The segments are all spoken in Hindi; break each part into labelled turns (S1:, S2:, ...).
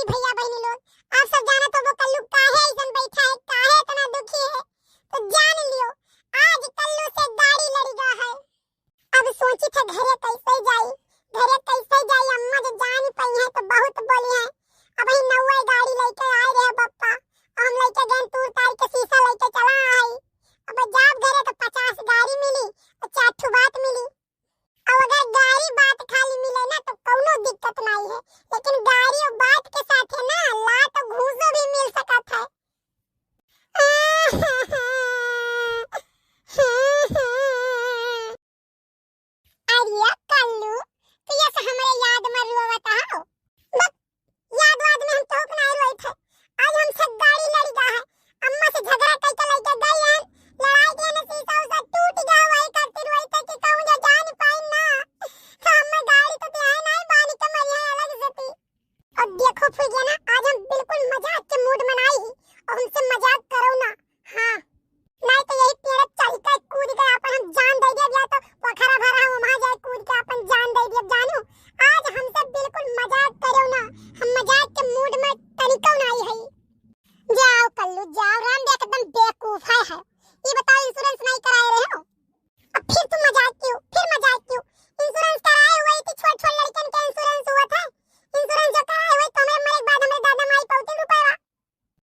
S1: भैया बहनी लोग, आप सब जाना तो वो कल्लू काहे ऐसन बैठा है, काहे इतना दुखी है, तो जान लियो आज कल्लू से गाड़ी लड़ेगा है। अब सोची थे घरे कैसे जाई, अम्मा जो जान पाई है तो बहुत बोली है। अब ही नौवे गाड़ी लेके आए रहे पप्पा, हम लेके गए तूर तार के शीशा लेके चला आई। अब जब घरे तो 50 गाड़ी मिली और 4 बात मिली। अब अगर गाड़ी बात खाली मिले ना तो कोनो दिक्कत नहीं है, लेकिन गाड़ी और बात के साथ है ना ला तो घूसो भी मिल सकत है। अरे कल्लू तो ये से हमारे याद में रोवत हो। याद में हम तो नहीं रोए थे, आज हमसे गाड़ी लड़ी गा है, अम्मा से झगड़ा करके लेके गई है, लड़ाई के न शीशा उसा टूट गया, वही करती रोई थे कि कहूं जो जान पाई ना तो हमें गाड़ी तो दिया नहीं बानी के मरी है अलग से थी। और देखो फुगिया ना आज हम बिल्कुल मजाक के मूड में नहीं और हमसे मजाक करो ना। हां नहीं तो यही पेड़ चल के कूद के अपन हम जान दे दिया तो पोखरा भरा हम वहां जाए कूद के अपन जान दे दिया। जानू आज हमसे बिल्कुल मजाक करो ना, हम मजाक के मूड में तनिको नहीं है। जाओ कल्लू जाओ, राम दे एकदम बेवकूफ है। ये बताओ इंश्योरेंस नहीं कराए रहे हो, अब फिर तुम मजाक क्यों, इंश्योरेंस कराए हुए थी, छोट लड़कन का इंश्योरेंस हुआ था, इंश्योरेंस जो कराए हुए तो हमें मरे बाद हमारे दादा माई पौते रुपया।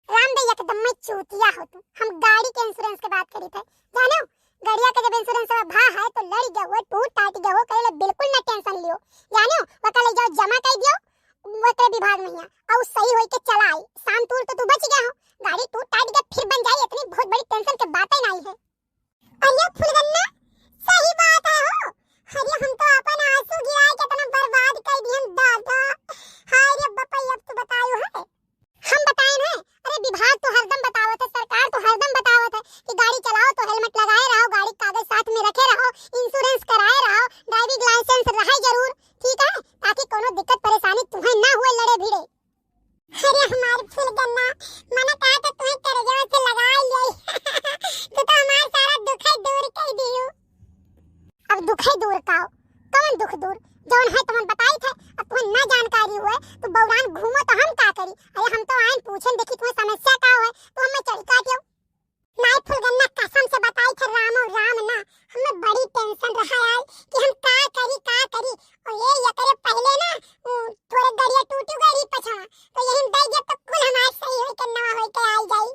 S1: राम दे एकदम में चूतिया हो तुम, हम गाड़ी के इंश्योरेंस की बात करी थे। जानो गाड़िया का जब इंश्योरेंस भा है तो लड़ गया वो टूट टाट गया वो करे बिल्कुल ना टेंशन लियो। जानो वो कल जाओ जमा कर दियो वो तेरे विभाग में है और सही होई के चला आई, शाम तूर तो तू बच गया हो, गाड़ी टूट टाट गया फिर बन जाए, इतनी बहुत बड़ी टेंशन की बात ही नहीं है। अरे फुलगन्ना सही बात है हो, अरे हम तो अपन आंसू गिराए कितना बर्बाद कर दिए दादा। हाय रे बापा अब तो बतायो है, हम बताए हैं, अरे विभाग तो हरदम बतावत है, सरकार तो हरदम बतावत है कि गाड़ी चलाओ तो हेलमेट लगाए रहो, गाड़ी कागज साथ में रखे रहो, इंश्योरेंस कराए रहो, ड्राइविंग लाइसेंस रहे जरूर, ठीक है, ताकि कोनो दिक्कत परेशानी तुम्हें ना हुए लड़े भिड़े। अरे हमारे फुलगन्ना मैंने कहा था तुम्हें करजवा से लगा ले तो हमारा सारा दुख ही दूर कर दियो। अब दुख ही दूर काओ, कौन दुख दूर जौन है तुमन बताई थे, अब तुम्हें ना जानकारी हुए तो बौरान घूमो तो हम का करी। अरे हम तो आए पूछन देखी तुम्हें समस्या का है तो हमें चढ़ काटियो। नहीं फुलगन्ना कसम से बताई थे राम ना हमें बड़ी टेंशन रहा यार कि हम का करी और ये करे पहले ना थोड़े गड़िया टूटू गड़ी पछवा तो यही दे दे तो कुल हमार सही होई के नवा होई के आई जाई।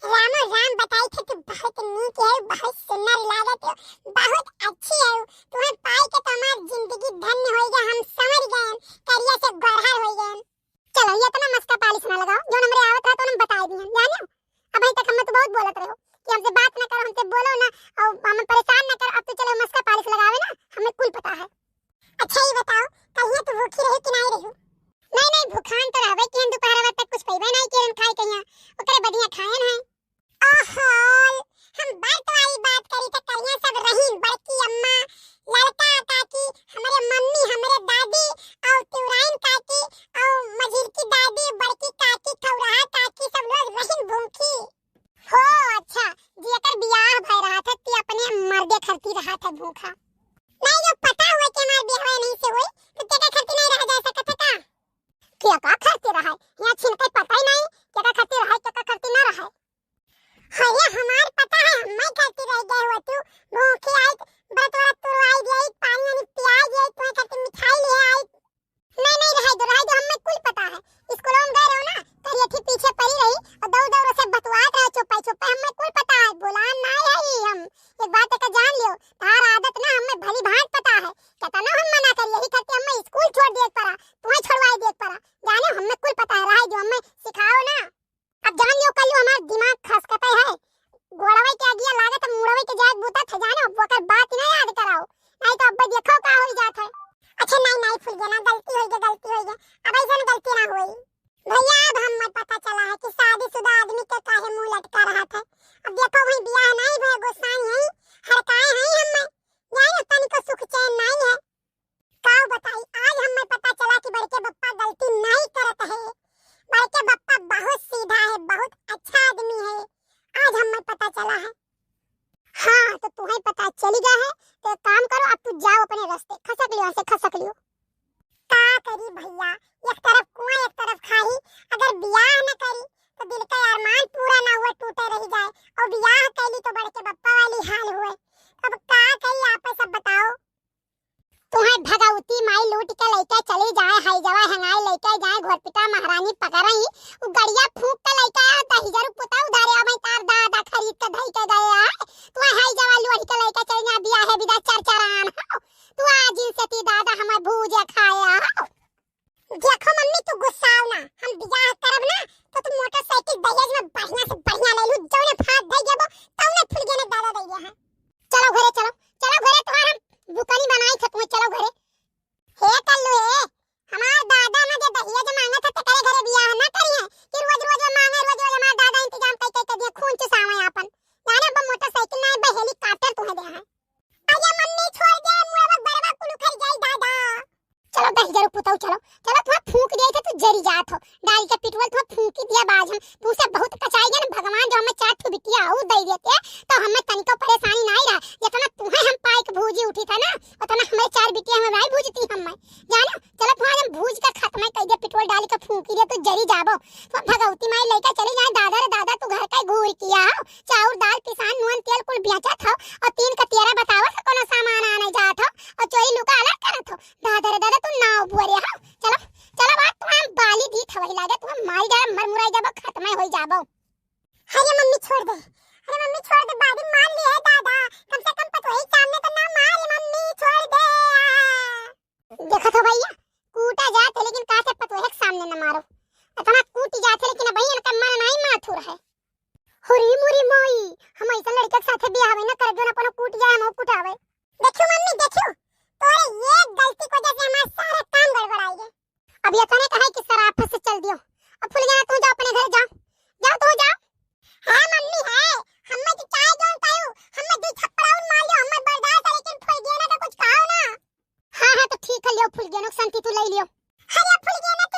S1: राम बताई थे तू बहुत नीक है, बहुत सुंदर लागत है, बहुत अच्छी है, तुम्हें पाई के तो हमार जिंदगी धन्य होई गई, हम समझ गए करिया से गढ़हर होई गए। चलो ये इतना मस्का पालिश ना लगाओ, जो हमरे आवत रहा तो हम बता दिए जानो। अब अभी तक हम तो बहुत बोलत रहो कि हमसे बात ना करो, हमसे बोलो ना और हमें परेशान ना करो, अब तो चलो मस्का पालिश लगावे ना हमें कुल पता है। अच्छा ये बताओ कहिए तो भूखी रही कि नहीं रही? नहीं भूखान तो रहबे कि दोपहर तक कुछ पईबे नहीं कि हम खाई कहिया ओकरे बढ़िया खायन है। ओहो हम बात वाली बात करी तो कहिया सब रही बड़की अम्मा लड़का काकी हमारे मम्मी हमारे दादी और तिवराइन काकी और मझिल की दादी बड़की काकी खौराहा काकी सब लोग रही भूखी हो। अच्छा जेकर बियाह भय रहा था ती अपने मर्दे खरती रहा था भूखा, नहीं जो पता हुआ कि हमारे बियाह नहीं से हुई तो तेरे खरती नहीं रह जा सकता था क्या का खरती रहा यहाँ छिनके पता ही नहीं क्या का खरती रहा क्या का खरती ना रहा। अरे हमार पता है हम नहीं खरती रह गए हुआ तू भूखी आई बड़ा तुरवाई दिया पानी यानी पियाई दिया तुम्हें खरती मिठाई ले आई। नहीं रह दो हमें कुल पता है, स्कूलों में गए रहो ना करिए थी पीछे पड़ी रही और दौड़ से बतवात रहे चुप हमें कुल पता है, बुलान ना आई हम एक बात का जान लियो तार आदत ना हमें भली भांत पता है, कहता ना हम मना करिए ही करते हमें स्कूल छोड़ दिए पड़ा तुम्हें छोड़वाई दिए पड़ा, जाने हमें कुल पता है रहा जो हमें सिखाओ ना। अब जान लियो कल हमारा दिमाग खसकता है, घोड़ावे के आगे लागत मुड़ावे के जात बूता थ जानो ओकर बात ना याद कराओ नहीं तो अब देखो का हो जात है। अच्छा नहीं फुलगन्ना गलती हो गई अब ऐसा गलती ना हुई भैया। अब हमें पता चला है कि शादीशुदा आदमी के काहे मुंह लटका रहा था, अब देखो वही बियाह नहीं भय गोसाई है हड़काए हैं हमें यानी तनी को सुख चैन नहीं है। काऊ बताई आज हमें पता चला कि बड़के बप्पा गलती नहीं करत है, बड़के बप्पा बहुत सीधा है, बहुत अच्छा आदमी है, आज हमें पता चला है। हाँ तो तुम्हें पता चली गया है तो काम करो अब तू जाओ अपने रास्ते, खसक लियो का करी भैया, एक तरफ कुआं एक तरफ खाई घर पिटा महारानी पकड़ई उ गड़िया फूंक के लइका दही जरू पुता उधारे अब तार दादा खरीद के धई के गए है तू हाई जवान लोही के लइका चल जा बिया है विदा चरचरान तू आज से ती दादा हमर भूजा खाया देखो मम्मी तू गुस्साओ ना हम बियाह करब ना तो तू मोटरसाइकिल दहेज में बढ़िया से बढ़िया ले लू जौने फाट दई देबो तौने फुल गेने दादा दई है चलो घरे चलो घरे तोहार हम बुकनी बनाई थे तू चलो घरे हे कल्लू हे हमार दादा ना जे दहेज मांगा था तेरे घरे बियाह ना करी है कि रोज रोज मांगे रोज रोज हमार दादा इंतजाम कई दिए खून चुसावे अपन जाने अब मोटरसाइकिल ना बे हेलीकॉप्टर तुम्हें दे है आजा मम्मी छोड़ दे मुआ बरबा कुल खर जाई दादा चलो दही जरू पुताऊ चलो थोड़ा फूंक दिए थे तू जरी जात हो डाल के पिटवल थोड़ा फूंकी दिया बाज हम तू से बहुत कचाई गया ना भगवान जो हमें चार ठो बिटिया हो दे देते तो हमें तनिको परेशानी नहीं रहा जितना तुम्हें हम पाइक भूजी उठी था ना उतना हमें चार बिटिया हमें भाई भूजती हमें जानो चलो थोड़ा हम भूज का खत्म कर दे पिटवल डाल के फूंकी दिया तो जरी जाबो तो भगवती माई लेके चले जाए दादा रे दादा तू घर का घूर किया चाउर दाल पिसान नून तेल कुल बेचा था और 3 का 13 बतावा से कोनो सामान आने जात हो और चोरी लुका अलग करत हो दादा रे दादा तू नाव बुरे हो चलो चलो बात तुम बाली दी थवई लागे तुम मार जा मरमुराई जाबो खत्म हो जाबो अरे मम्मी छोड़ दे बादी मान ली है दादा कम से कम पतोही सामने तो ना मार मम्मी छोड़ दे देखो तो भैया कूटा जाते लेकिन का से पतोही के सामने न मारो इतना कूटी जाते लेकिन भैया का मन नहीं माथुर है हुरी मुरी मोई हम ऐसा लड़के के साथे बियाह होवे ना कर दो ना अपन कूट जाए हम कुटावे देखो मम्मी देखो तोरे ये गलती को जैसे हमारा सारा काम गड़बड़ाई है अब ये तने कहा कि सराफ से चल दियो अब फुल जाना तू जा अपने घर जाओ तो जाओ हां मम्मी है हमें तो चाय जोन पायो हमें दो थप्पड़ाउन मार लियो हमें बर्दाश्त है लेकिन फुल गेना का कुछ खाओ ना हां तो ठीक है लियो फुल गेनो शांति तू ले लियो अरे फुल गेना